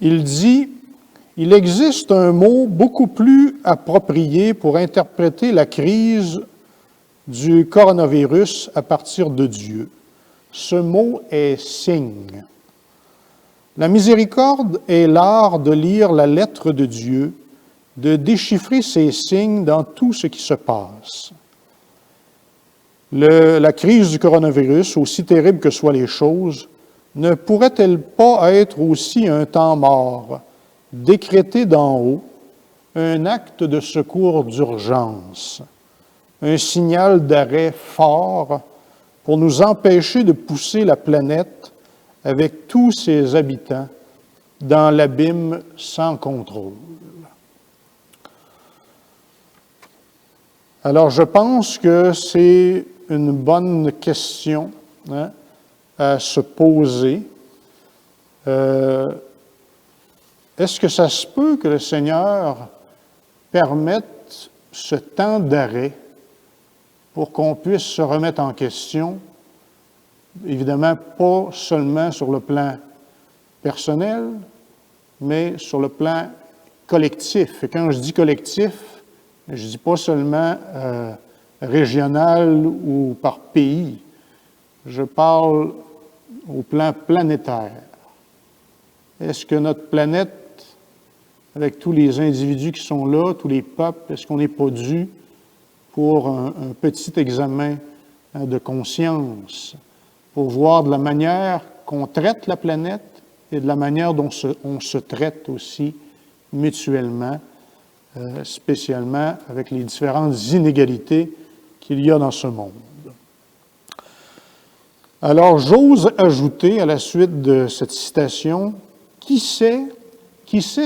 S1: Il dit « Il existe un mot beaucoup plus approprié pour interpréter la crise du coronavirus à partir de Dieu. Ce mot est signe. La miséricorde est l'art de lire la lettre de Dieu, de déchiffrer ses signes dans tout ce qui se passe. La crise du coronavirus, aussi terrible que soient les choses, ne pourrait-elle pas être aussi un temps mort, décrété d'en haut, un acte de secours d'urgence, un signal d'arrêt fort pour nous empêcher de pousser la planète avec tous ses habitants dans l'abîme sans contrôle. Alors, je pense que c'est une bonne question à se poser. Est-ce que ça se peut que le Seigneur permette ce temps d'arrêt pour qu'on puisse se remettre en question? Évidemment, pas seulement sur le plan personnel, mais sur le plan collectif. Et quand je dis collectif, je ne dis pas seulement régional ou par pays. Je parle au plan planétaire. Est-ce que notre planète, avec tous les individus qui sont là, tous les peuples, est-ce qu'on n'est pas dû pour un petit examen de conscience, pour voir de la manière qu'on traite la planète et de la manière dont on se traite aussi mutuellement, spécialement avec les différentes inégalités qu'il y a dans ce monde. Alors, j'ose ajouter à la suite de cette citation, qui sait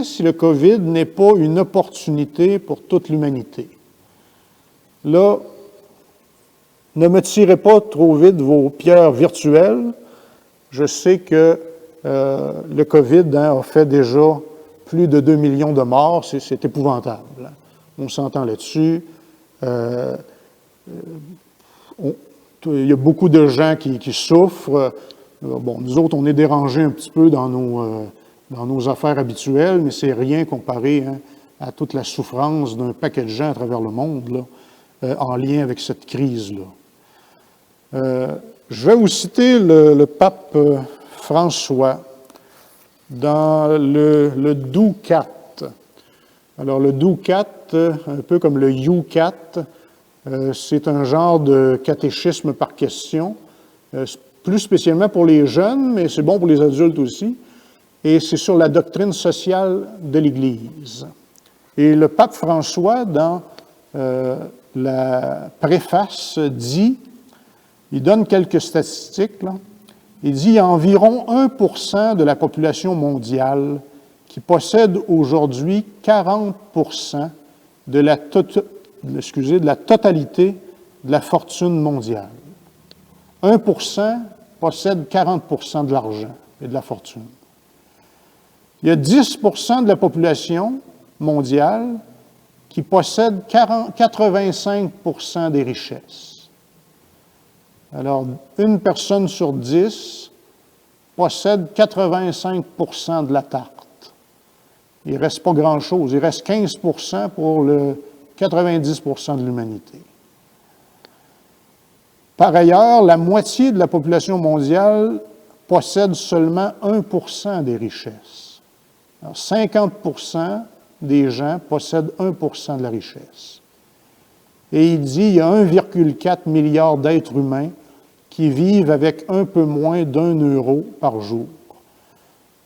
S1: si le COVID n'est pas une opportunité pour toute l'humanité? Là, ne me tirez pas trop vite vos pierres virtuelles. Je sais que le COVID a fait déjà plus de 2 millions de morts. C'est épouvantable. On s'entend là-dessus. Il y a beaucoup de gens qui souffrent. Bon, nous autres, on est dérangés un petit peu dans nos affaires habituelles, mais c'est rien comparé à toute la souffrance d'un paquet de gens à travers le monde là, en lien avec cette crise-là. Je vais vous citer le pape François dans le Doucat. Alors, le Doucat, un peu comme le Youcat, c'est un genre de catéchisme par question, plus spécialement pour les jeunes, mais c'est bon pour les adultes aussi, et c'est sur la doctrine sociale de l'Église. Et le pape François, dans la préface, il donne quelques statistiques, là. Il dit qu'il y a environ 1% de la population mondiale qui possède aujourd'hui 40% de la totalité de la fortune mondiale. 1% possède 40% de l'argent et de la fortune. Il y a 10% de la population mondiale qui possède 85% des richesses. Alors, une personne sur 10 possède 85% de la tarte. Il ne reste pas grand-chose. Il reste 15% pour le 90% de l'humanité. Par ailleurs, la moitié de la population mondiale possède seulement 1% des richesses. Alors, 50% des gens possèdent 1% de la richesse. Et il dit qu'il y a 1,4 milliard d'êtres humains qui vivent avec un peu moins d'1 € par jour.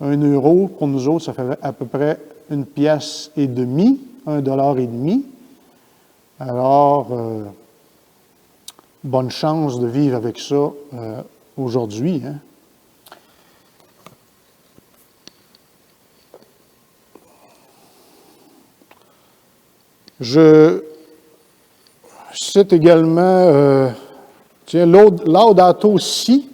S1: 1 €, pour nous autres, ça fait à peu près 1,5 pièce, 1,5 $. Alors, bonne chance de vivre avec ça aujourd'hui. Hein? Je cite également, Laudato Si,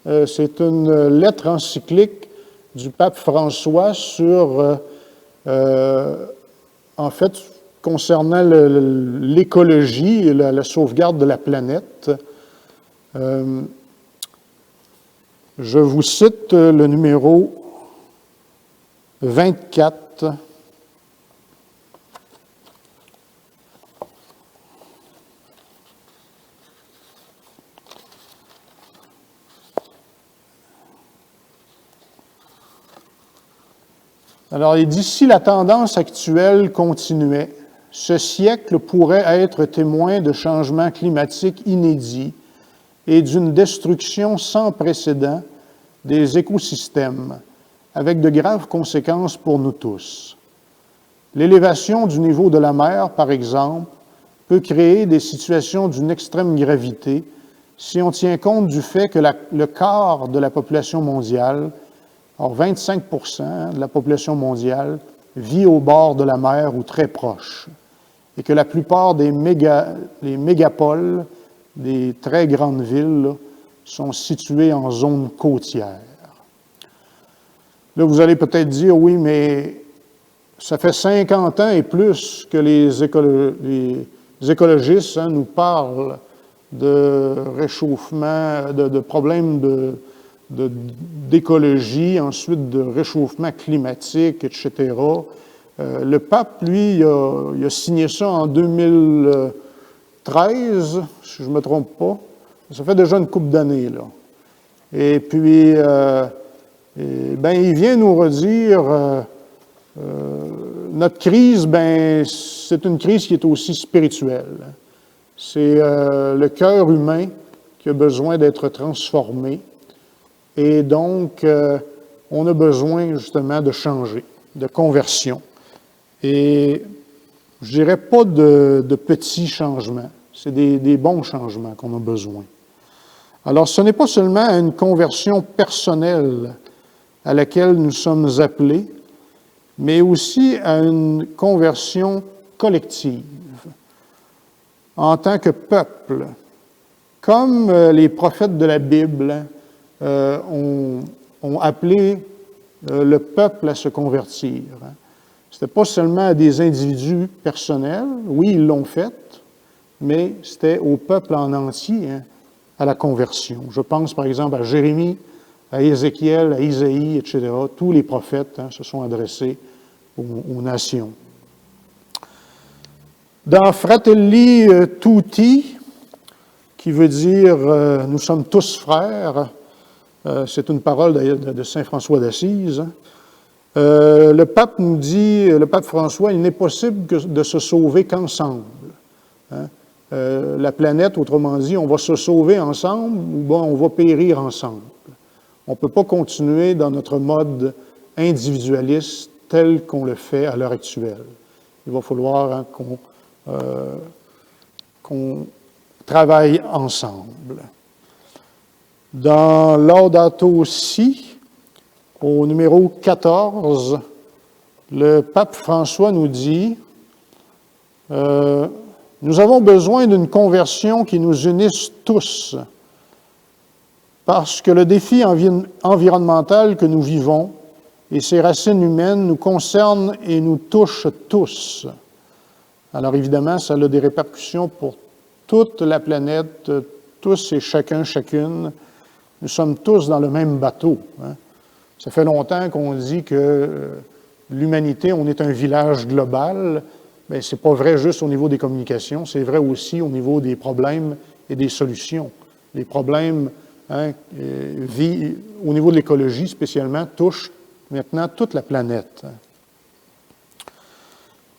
S1: c'est une lettre encyclique du pape François sur, en fait, concernant l'écologie et la sauvegarde de la planète. Je vous cite le numéro 24. Alors, il dit, si la tendance actuelle continuait, ce siècle pourrait être témoin de changements climatiques inédits et d'une destruction sans précédent des écosystèmes, avec de graves conséquences pour nous tous. L'élévation du niveau de la mer, par exemple, peut créer des situations d'une extrême gravité si on tient compte du fait que le quart de la population mondiale, or 25% de la population mondiale, vit au bord de la mer ou très proche, et que la plupart des mégapoles, des très grandes villes, là, sont situées en zone côtière. Là, vous allez peut-être dire, oui, mais ça fait 50 ans et plus que les écologistes nous parlent de réchauffement, de problèmes d'écologie, ensuite de réchauffement climatique, etc. Le pape, lui, il a signé ça en 2013, si je ne me trompe pas. Ça fait déjà une couple d'années, là. Et puis, il vient nous redire, notre crise, c'est une crise qui est aussi spirituelle. C'est le cœur humain qui a besoin d'être transformé. Et donc, on a besoin justement de changer, de conversion. Et je dirais pas de petits changements, c'est des bons changements qu'on a besoin. Alors, ce n'est pas seulement une conversion personnelle à laquelle nous sommes appelés, mais aussi à une conversion collective, en tant que peuple, comme les prophètes de la Bible ont appelé le peuple à se convertir. Ce n'était pas seulement à des individus personnels, oui, ils l'ont fait, mais c'était au peuple en entier, à la conversion. Je pense par exemple à Jérémie, à Ézéchiel, à Isaïe, etc. Tous les prophètes se sont adressés aux nations. Dans Fratelli Tutti, qui veut dire nous sommes tous frères, c'est une parole de saint François d'Assise, le pape nous dit, le pape François, il n'est possible de se sauver qu'ensemble. La planète, autrement dit, on va se sauver ensemble ou on va périr ensemble. On ne peut pas continuer dans notre mode individualiste tel qu'on le fait à l'heure actuelle. Il va falloir qu'on travaille ensemble. Dans Laudato Si, au numéro 14, le pape François nous dit nous avons besoin d'une conversion qui nous unisse tous, parce que le défi environnemental que nous vivons et ses racines humaines nous concernent et nous touchent tous. Alors évidemment, ça a des répercussions pour toute la planète, tous et chacune. Nous sommes tous dans le même bateau. Ça fait longtemps qu'on dit que l'humanité, on est un village global, bien, ce n'est pas vrai juste au niveau des communications, c'est vrai aussi au niveau des problèmes et des solutions. Les problèmes au niveau de l'écologie spécialement touchent maintenant toute la planète.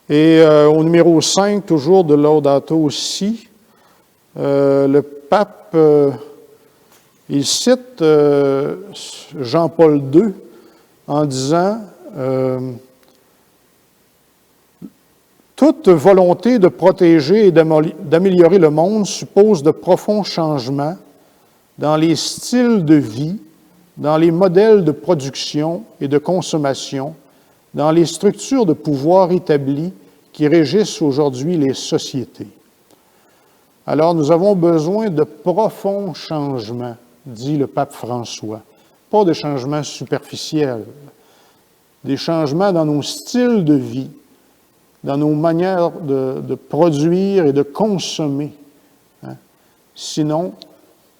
S1: Et au numéro 5, toujours de Laudato Si, le pape, il cite Jean-Paul II en disant toute volonté de protéger et d'améliorer le monde suppose de profonds changements dans les styles de vie, dans les modèles de production et de consommation, dans les structures de pouvoir établies qui régissent aujourd'hui les sociétés. Alors, nous avons besoin de profonds changements, dit le pape François. Pas de changements superficiels, des changements dans nos styles de vie, dans nos manières de produire et de consommer. Sinon,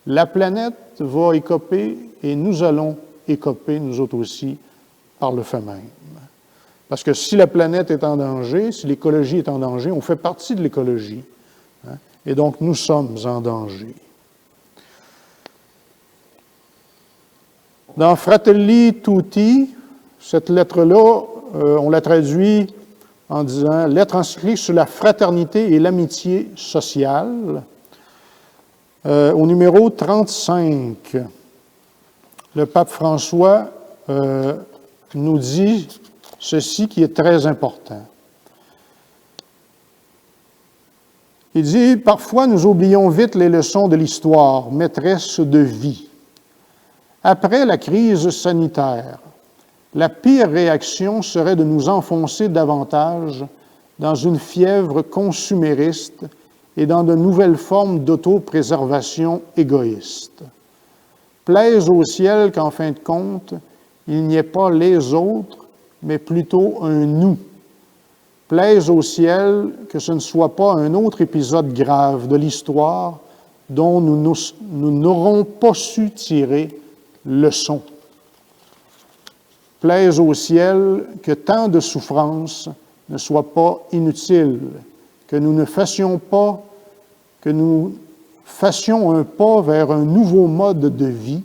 S1: la planète va écoper et nous allons écoper, nous autres aussi, par le fait même. Parce que si la planète est en danger, si l'écologie est en danger, on fait partie de l'écologie. Et donc, nous sommes en danger. Dans Fratelli Tutti, cette lettre-là, on la traduit en disant « Lettre encyclique sur la fraternité et l'amitié sociale ». Au numéro 35, le pape François nous dit ceci qui est très important. Il dit « Parfois, nous oublions vite les leçons de l'histoire, maîtresse de vie. Après la crise sanitaire, la pire réaction serait de nous enfoncer davantage dans une fièvre consumériste et dans de nouvelles formes d'autopréservation égoïste. Plaise au ciel qu'en fin de compte, il n'y ait pas les autres, mais plutôt un nous. Plaise au ciel que ce ne soit pas un autre épisode grave de l'histoire dont nous n'aurons pas su tirer leçon. Plaise au ciel que tant de souffrances ne soient pas inutiles, que nous fassions un pas vers un nouveau mode de vie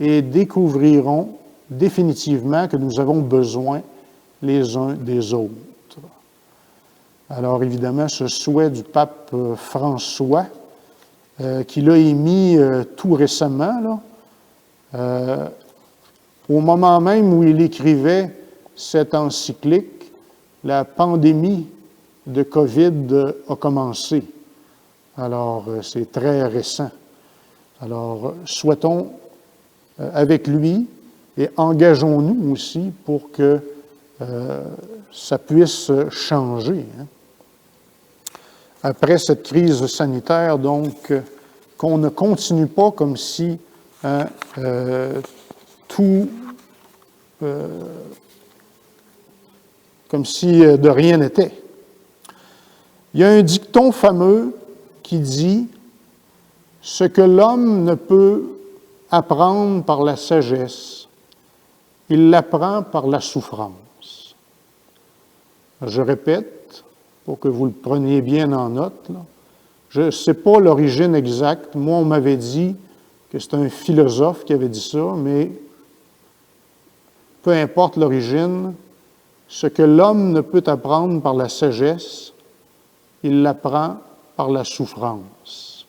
S1: et découvrirons définitivement que nous avons besoin les uns des autres. Alors évidemment, ce souhait du pape François, qu'il a émis tout récemment, là, au moment même où il écrivait cette encyclique, la pandémie de COVID a commencé. Alors, c'est très récent. Alors, souhaitons avec lui et engageons-nous aussi pour que ça puisse changer. Après cette crise sanitaire, donc, qu'on ne continue pas comme si comme si de rien n'était. Il y a un dicton fameux qui dit « Ce que l'homme ne peut apprendre par la sagesse, il l'apprend par la souffrance. » Je répète, pour que vous le preniez bien en note, là. Je ne sais pas l'origine exacte. Moi, on m'avait dit que c'est un philosophe qui avait dit ça, mais peu importe l'origine, ce que l'homme ne peut apprendre par la sagesse, il l'apprend par la souffrance.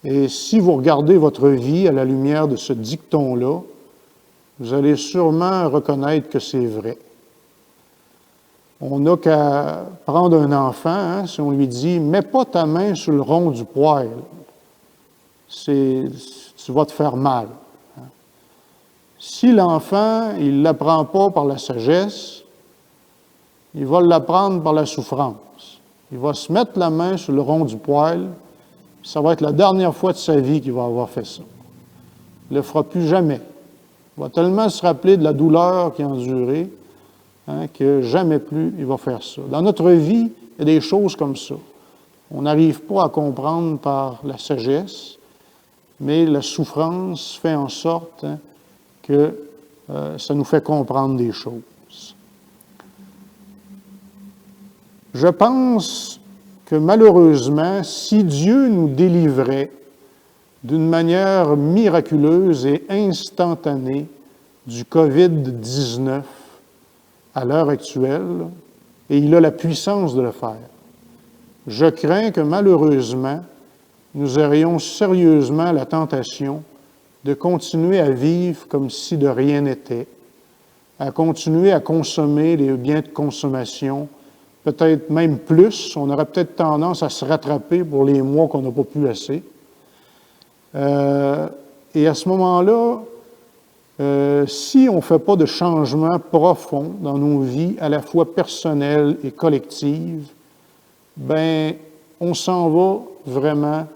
S1: Et si vous regardez votre vie à la lumière de ce dicton-là, vous allez sûrement reconnaître que c'est vrai. On n'a qu'à prendre un enfant, si on lui dit « Mets pas ta main sur le rond du poêle, tu vas te faire mal. » Si l'enfant, il ne l'apprend pas par la sagesse, il va l'apprendre par la souffrance. Il va se mettre la main sur le rond du poêle, ça va être la dernière fois de sa vie qu'il va avoir fait ça. Il ne le fera plus jamais. Il va tellement se rappeler de la douleur qu'il a endurée, que jamais plus il va faire ça. Dans notre vie, il y a des choses comme ça. On n'arrive pas à comprendre par la sagesse, mais la souffrance fait en sorte que ça nous fait comprendre des choses. Je pense que malheureusement, si Dieu nous délivrait d'une manière miraculeuse et instantanée du COVID-19 à l'heure actuelle, et il a la puissance de le faire, je crains que malheureusement, nous aurions sérieusement la tentation de continuer à vivre comme si de rien n'était, à continuer à consommer les biens de consommation, peut-être même plus. On aurait peut-être tendance à se rattraper pour les mois qu'on n'a pas pu assez. Et à ce moment-là, si on ne fait pas de changement profond dans nos vies, à la fois personnelles et collectives, ben, on s'en va vraiment,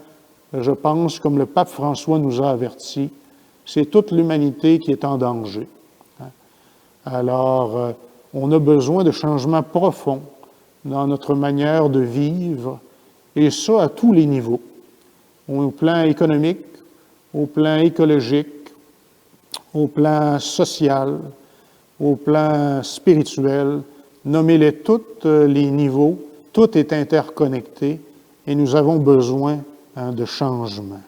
S1: je pense, comme le pape François nous a avertis, c'est toute l'humanité qui est en danger. Alors, on a besoin de changements profonds dans notre manière de vivre, et ça à tous les niveaux, au plan économique, au plan écologique, au plan social, au plan spirituel, nommez-les tous les niveaux, tout est interconnecté et nous avons besoin de changement.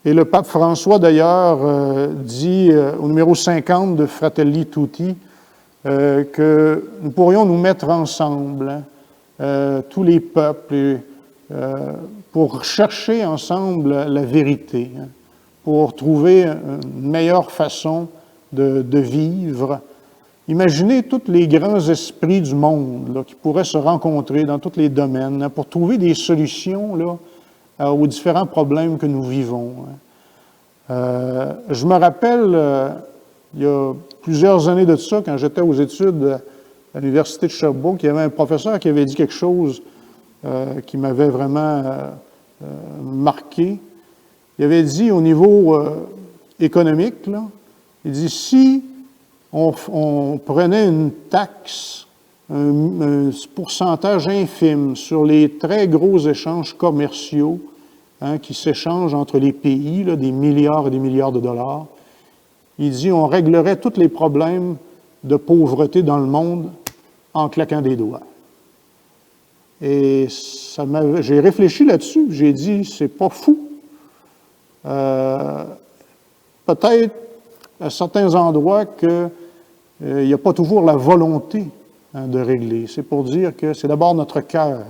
S1: Et le pape François, d'ailleurs, dit au numéro 50 de Fratelli Tutti que nous pourrions nous mettre ensemble, tous les peuples, pour chercher ensemble la vérité, pour trouver une meilleure façon de vivre. Imaginez tous les grands esprits du monde là, qui pourraient se rencontrer dans tous les domaines pour trouver des solutions là, aux différents problèmes que nous vivons. Je me rappelle, il y a plusieurs années de ça, quand j'étais aux études à l'Université de Sherbrooke, il y avait un professeur qui avait dit quelque chose qui m'avait vraiment marqué. Il avait dit au niveau économique, là, il dit, si on prenait une taxe, un pourcentage infime sur les très gros échanges commerciaux qui s'échangent entre les pays, là, des milliards et des milliards de dollars, il dit on réglerait tous les problèmes de pauvreté dans le monde en claquant des doigts. Et j'ai réfléchi là-dessus, j'ai dit c'est pas fou. Peut-être à certains endroits qu'il n'y a pas toujours la volonté de régler. C'est pour dire que c'est d'abord notre cœur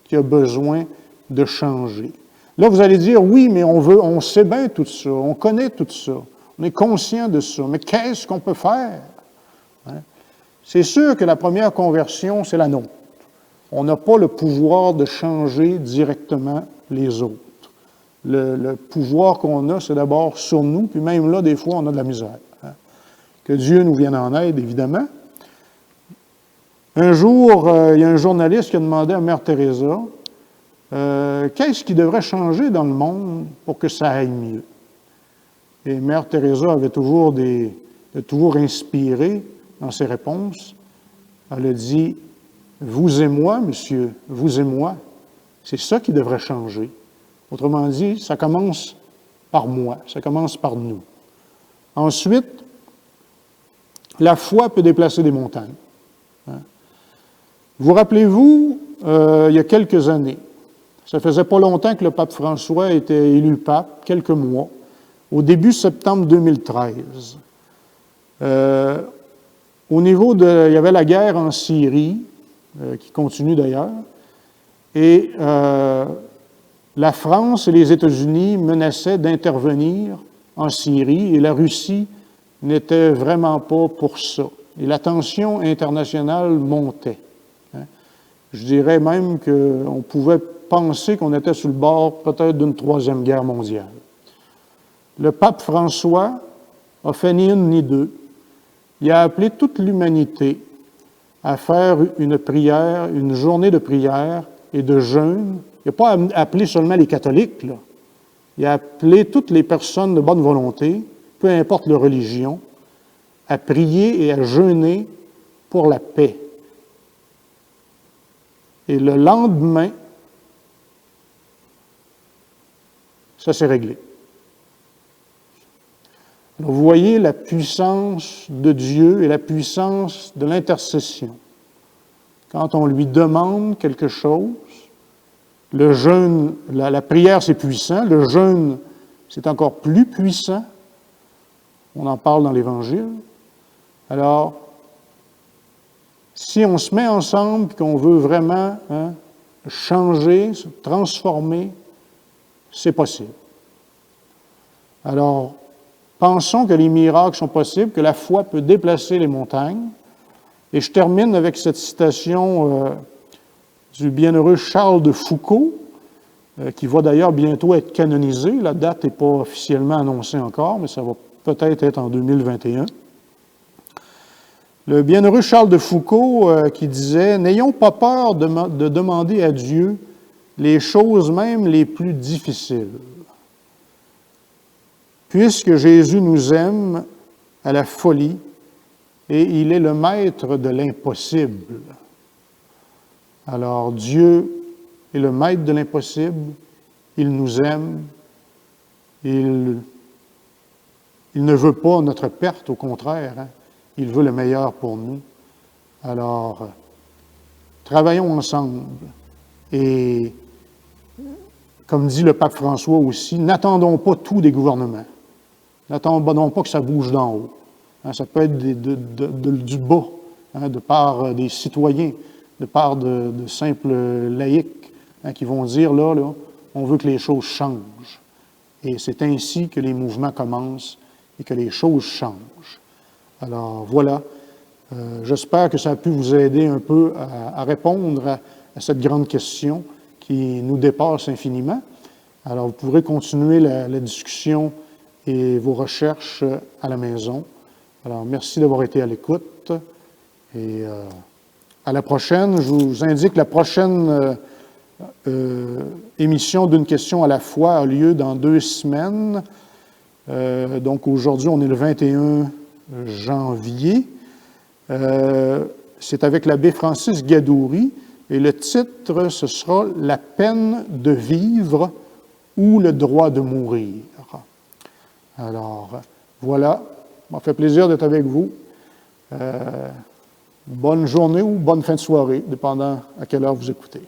S1: qui a besoin de changer. Là, vous allez dire, oui, mais on sait bien tout ça, on connaît tout ça, on est conscient de ça, mais qu'est-ce qu'on peut faire? C'est sûr que la première conversion, c'est la nôtre. On n'a pas le pouvoir de changer directement les autres. Le pouvoir qu'on a, c'est d'abord sur nous, puis même là, des fois, on a de la misère. Que Dieu nous vienne en aide, évidemment. Un jour, il y a un journaliste qui a demandé à Mère Teresa, qu'est-ce qui devrait changer dans le monde pour que ça aille mieux? Et Mère Teresa avait toujours inspiré dans ses réponses. Elle a dit, vous et moi, monsieur, vous et moi, c'est ça qui devrait changer. Autrement dit, ça commence par moi, ça commence par nous. Ensuite, la foi peut déplacer des montagnes. Vous rappelez-vous, il y a quelques années, ça faisait pas longtemps que le pape François était élu pape, quelques mois, au début septembre 2013. Au niveau il y avait la guerre en Syrie, qui continue d'ailleurs, et la France et les États-Unis menaçaient d'intervenir en Syrie et la Russie n'était vraiment pas pour ça. Et la tension internationale montait. Je dirais même qu'on pouvait penser qu'on était sur le bord peut-être d'une troisième guerre mondiale. Le pape François a fait ni une ni deux. Il a appelé toute l'humanité à faire une prière, une journée de prière et de jeûne. Il n'a pas appelé seulement les catholiques, là. Il a appelé toutes les personnes de bonne volonté, peu importe leur religion, à prier et à jeûner pour la paix. Et le lendemain, ça s'est réglé. Alors, vous voyez la puissance de Dieu et la puissance de l'intercession. Quand on lui demande quelque chose, le jeûne, la prière, c'est puissant. Le jeûne, c'est encore plus puissant. On en parle dans l'Évangile. Alors, si on se met ensemble et qu'on veut vraiment changer, se transformer, c'est possible. Alors, pensons que les miracles sont possibles, que la foi peut déplacer les montagnes. Et je termine avec cette citation du bienheureux Charles de Foucault, qui va d'ailleurs bientôt être canonisé. La date n'est pas officiellement annoncée encore, mais ça va peut-être être en 2021. Le bienheureux Charles de Foucault qui disait « N'ayons pas peur de demander à Dieu les choses même les plus difficiles. Puisque Jésus nous aime à la folie, et il est le maître de l'impossible. » Alors, Dieu est le maître de l'impossible, il nous aime, il ne veut pas notre perte, au contraire, il veut le meilleur pour nous. Alors, travaillons ensemble et, comme dit le pape François aussi, n'attendons pas tout des gouvernements. N'attendons pas que ça bouge d'en haut. Ça peut être du bas, de part des citoyens, de part de simples laïcs qui vont dire, là, on veut que les choses changent. Et c'est ainsi que les mouvements commencent et que les choses changent. Alors voilà, j'espère que ça a pu vous aider un peu à répondre à cette grande question qui nous dépasse infiniment. Alors vous pourrez continuer la discussion et vos recherches à la maison. Alors merci d'avoir été à l'écoute et à la prochaine. Je vous indique la prochaine émission d'une question à la fois a lieu dans 2 semaines. Donc aujourd'hui, on est le 21 janvier. C'est avec l'abbé Francis Gadouri et le titre, ce sera « La peine de vivre ou le droit de mourir ». Alors, voilà, ça m'a fait plaisir d'être avec vous. Bonne journée ou bonne fin de soirée, dépendant à quelle heure vous écoutez.